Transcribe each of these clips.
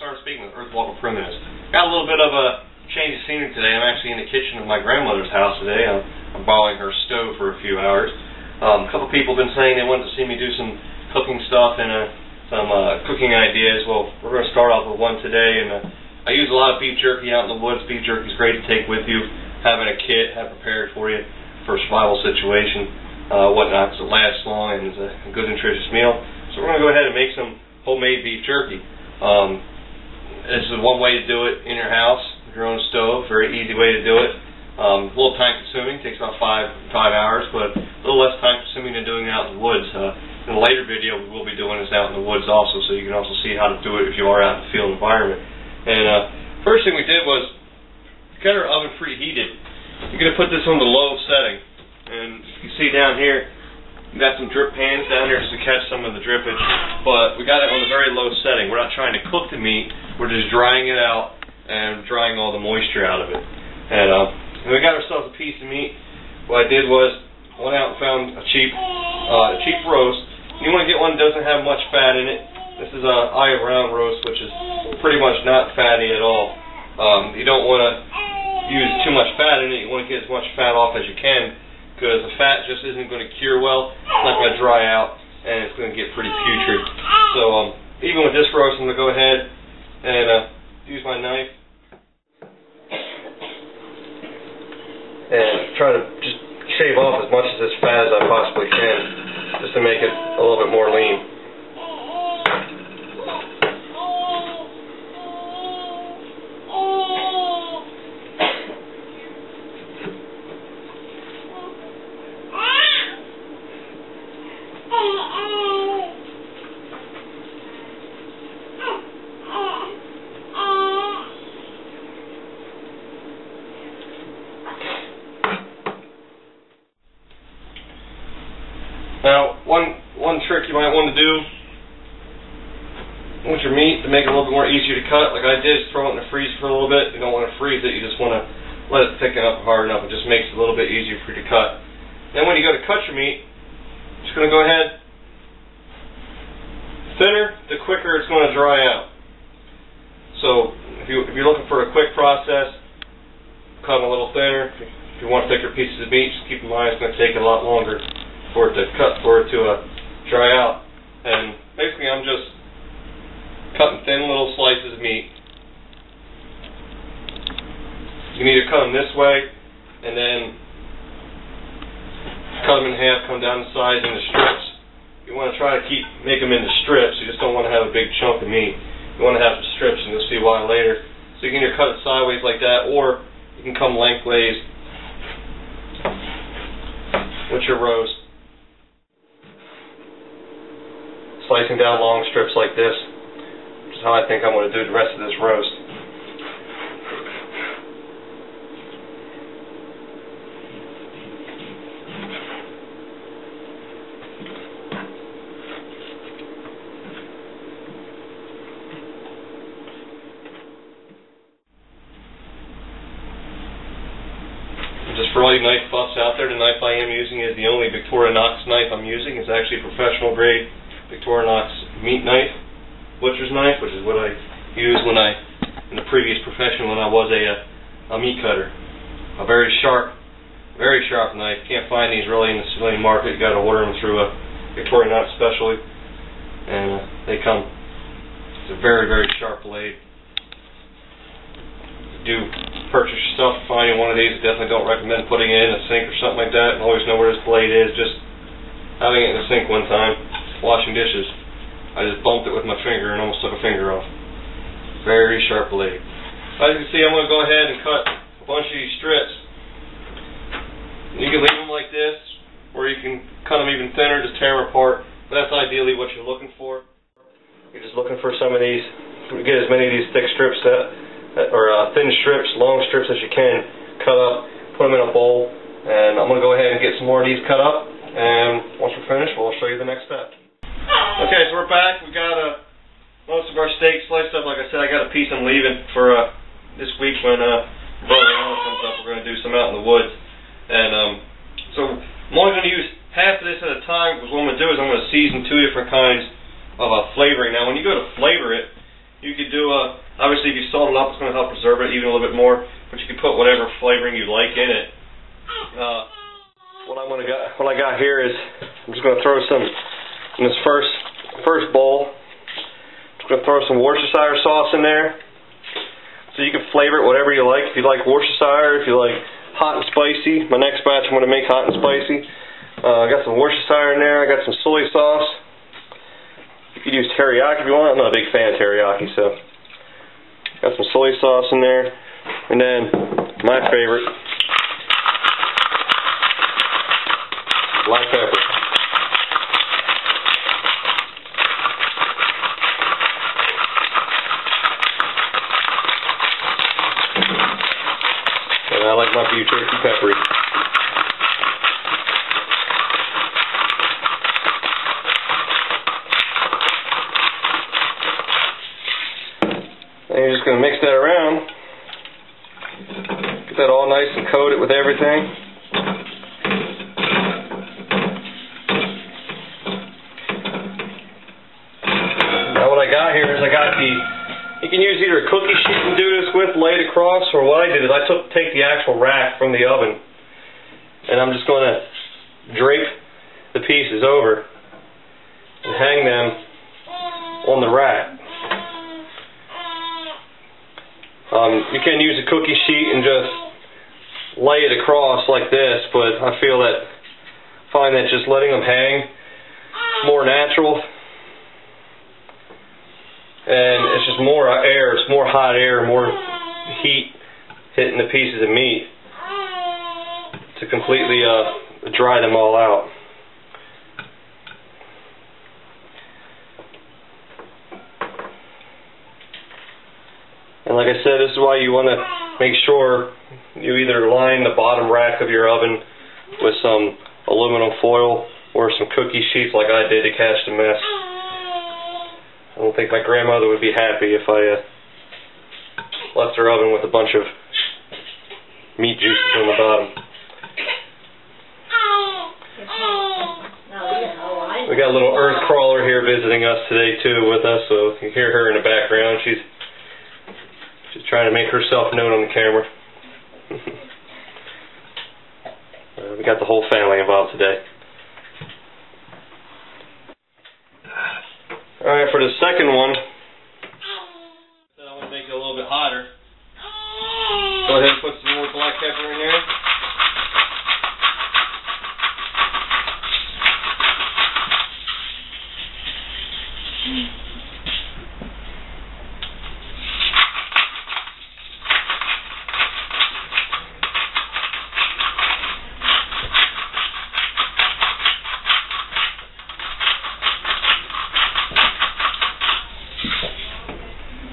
started speaking with Earthwalker Primitivist. Got a little bit of a change of scenery today. I'm actually in the kitchen of my grandmother's house today. I'm borrowing her stove for a few hours. A couple people have been saying they wanted to see me do some cooking stuff and some cooking ideas. Well, we're going to start off with one today. And I use a lot of beef jerky out in the woods. Beef jerky is great to take with you. Having a kit, have prepared for you for a survival situation, whatnot, because it lasts long and is a good nutritious meal. So we're going to go ahead and make some homemade beef jerky. This is one way to do it in your house, with your own stove. Very easy way to do it. A little time consuming, takes about five hours, but a little less time consuming than doing it out in the woods. In a later video, we will be doing this out in the woods also, so you can also see how to do it if you are out in the field environment. And first thing we did was get our oven preheated. You're going to put this on the low setting, and you can see down here. We got some drip pans down here just to catch some of the drippage, but we got it on a very low setting. We're not trying to cook the meat, we're just drying it out and drying all the moisture out of it. And we got ourselves a piece of meat. What I did was went out and found a cheap roast. You want to get one that doesn't have much fat in it. This is a eye of round roast, which is pretty much not fatty at all. You don't want to use too much fat in it. You want to get as much fat off as you can, because the fat just isn't going to cure well. It's not going to dry out, and it's going to get pretty putrid. So even with this roast, I'm going to go ahead and use my knife and try to just shave off as much of this fat as I possibly can, just to make it a little bit more lean. Now, one trick you might want to do with your meat to make it a little bit more easier to cut, like I did, is throw it in the freezer for a little bit. You don't want to freeze it, you just want to let it thicken up hard enough. It just makes it a little bit easier for you to cut. Then when you go to cut your meat, you're just going to go ahead. Thinner, the quicker it's going to dry out. So if you're looking for a quick process, cut them a little thinner. If you want thicker pieces of meat, just keep in mind it's going to take a lot longer for it to dry out. And basically I'm just cutting thin little slices of meat. You can either cut them this way and then cut them in half, come down the sides into strips. You want to try to make them into strips. You just don't want to have a big chunk of meat. You want to have some strips, and you'll see why later. So you can either cut it sideways like that, or you can come lengthways with your roast. Slicing down long strips like this, which is how I think I'm going to do the rest of this roast. And just for all you knife buffs out there, the knife I am using is the only Victorinox knife I'm using. It's actually a professional grade Victorinox meat knife, butcher's knife, which is what I used in the previous profession when I was a meat cutter. A very sharp knife. Can't find these really in the civilian market. You got to order them through a Victorinox specially, and they come. It's a very sharp blade. If you do purchase yourself finding one of these, I definitely don't recommend putting it in a sink or something like that. And always know where this blade is. Just having it in the sink one time, washing dishes, I just bumped it with my finger and almost took a finger off. Very sharp blade. As you can see, I'm going to go ahead and cut a bunch of these strips. You can leave them like this, or you can cut them even thinner, just tear them apart. But that's ideally what you're looking for. You're just looking for some of these, get as many of these thick strips or thin strips, long strips as you can, cut up, put them in a bowl, and I'm going to go ahead and get some more of these cut up, and once we're finished, we'll show you the next step. Okay, so we're back. We got most of our steak sliced up. Like I said, I got a piece I'm leaving for this week when Brother Alan comes up. We're going to do some out in the woods. And so I'm only going to use half of this at a time, because what I'm going to do is I'm going to season two different kinds of flavoring. Now, when you go to flavor it, You could do obviously if you salt it up, it's going to help preserve it even a little bit more. But you can put whatever flavoring you like in it. What I got here is I'm just going to throw some in this first bowl. I'm just going to throw some Worcestershire sauce in there. So you can flavor it whatever you like. If you like Worcestershire, if you like hot and spicy. My next batch I'm going to make hot and spicy. I got some Worcestershire in there. I got some soy sauce. You could use teriyaki if you want. I'm not a big fan of teriyaki, so got some soy sauce in there. And then my favorite, black pepper. And I like my beef jerky peppery. And you're just going to mix that around. Get that all nice and coated with everything. Now what I got here is you can use either a cookie sheet and do this with, lay it across, or what I did is I take the actual rack from the oven and I'm just going to drape the pieces over and hang them on the rack. You can use a cookie sheet and just lay it across like this, but I find that just letting them hang is more natural, and it's just more air, it's more hot air, more heat hitting the pieces of meat to completely dry them all out. And like I said, this is why you want to make sure you either line the bottom rack of your oven with some aluminum foil or some cookie sheets like I did to catch the mess. I don't think my grandmother would be happy if I left her oven with a bunch of meat juices on the bottom. We got a little earth crawler here visiting us today too with us, so you can hear her in the background. She's trying to make herself known on the camera. We got the whole family involved today. Alright, for the second one, I want to make it a little bit hotter. Go ahead and put some more black pepper in there.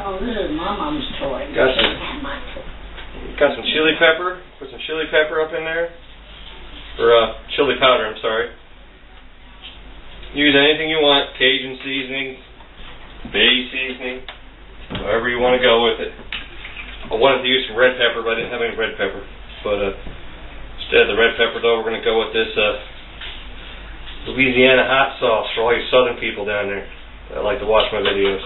Oh, this is my mom's toy. Got some chili pepper. Put some chili pepper up in there. Or chili powder, I'm sorry. Use anything you want. Cajun seasoning, bay seasoning, however you want to go with it. I wanted to use some red pepper, but I didn't have any red pepper. But instead of the red pepper, though, we're going to go with this Louisiana hot sauce for all you southern people down there that like to watch my videos.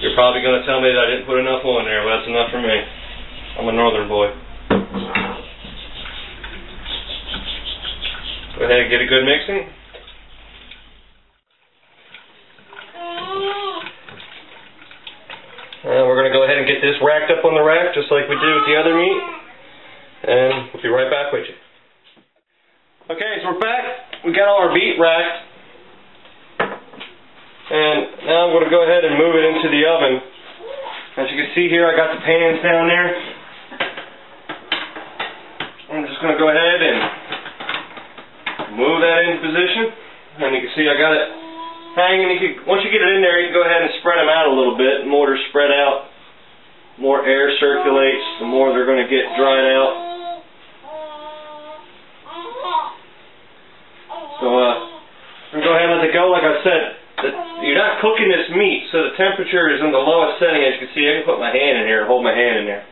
You're probably going to tell me that I didn't put enough on there, but that's enough for me. I'm a northern boy. Go ahead and get a good mixing. And we're going to go ahead and get this racked up on the rack just like we did with the other meat. And we'll be right back with you. Okay, so we're back. We got all our meat racked. And now I'm going to go ahead and move it into the oven. As you can see here, I got the pans down there. I'm just going to go ahead and move that into position. And you can see I got it hanging. Once you get it in there, you can go ahead and spread them out a little bit. The more they're spread out, more air circulates, the more they're going to get dried out. So I'm going to go ahead and let it go. Like I said, you're not cooking this meat, so the temperature is in the lowest setting. As you can see, I can put my hand in here and hold my hand in there.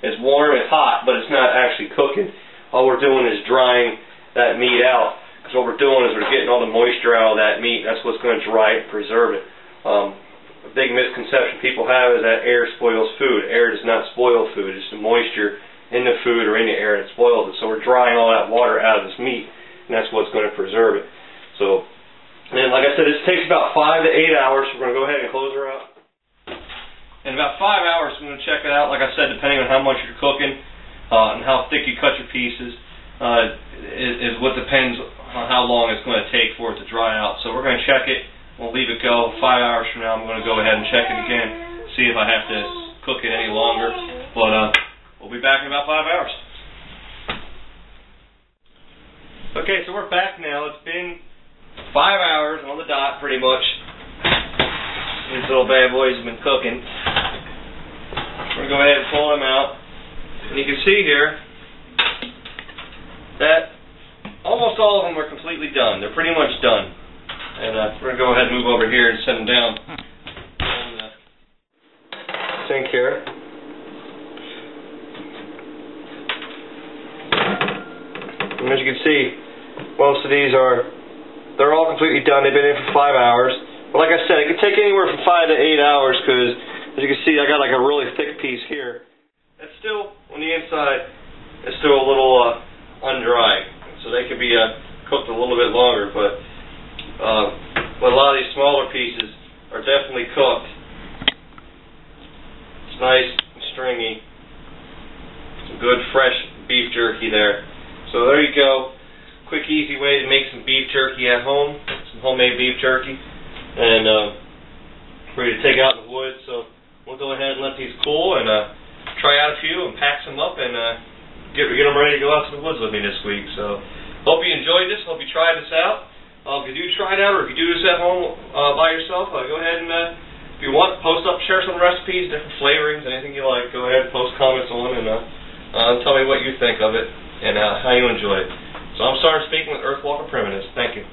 It's warm, it's hot, but it's not actually cooking. All we're doing is drying that meat out. Because what we're doing is we're getting all the moisture out of that meat. That's what's going to dry it and preserve it. A big misconception people have is that air spoils food. Air does not spoil food. It's the moisture in the food or in the air that spoils it. So we're drying all that water out of this meat, and that's what's going to preserve it. So, and like I said, this takes about 5 to 8 hours. So we're going to go ahead and close her out. In about 5 hours, I'm going to check it out. Like I said, depending on how much you're cooking and how thick you cut your pieces, is what depends on how long it's going to take for it to dry out. So we're going to check it. We'll leave it go. 5 hours from now, I'm going to go ahead and check it again, see if I have to cook it any longer. But we'll be back in about 5 hours. Okay, so we're back now. It's been 5 hours on the dot, pretty much. These little bad boys have been cooking. We're going to go ahead and pull them out. And you can see here that almost all of them are completely done. They're pretty much done. And we're going to go ahead and move over here and set them down in the sink here. And as you can see, most of these they're all completely done. They've been in for 5 hours. But like I said, it can take anywhere from 5 to 8 hours because, as you can see, I got like a really thick piece here. It's still, on the inside, it's still a little undried. So they could be cooked a little bit longer, but a lot of these smaller pieces are definitely cooked. It's nice and stringy. Some good fresh beef jerky there. So there you go. Quick, easy way to make some beef jerky at home. Some homemade beef jerky. And ready to take out in the woods. So we'll go ahead and let these cool and try out a few and pack some up and get them ready to go out to the woods with me this week. So hope you enjoyed this. Hope you tried this out. If you do try it out, or if you do this at home by yourself, go ahead and, if you want, post up, share some recipes, different flavorings, anything you like. Go ahead and post comments on and tell me what you think of it and how you enjoy it. So I'm Sarge speaking with Earthwalker Primitives. Thank you.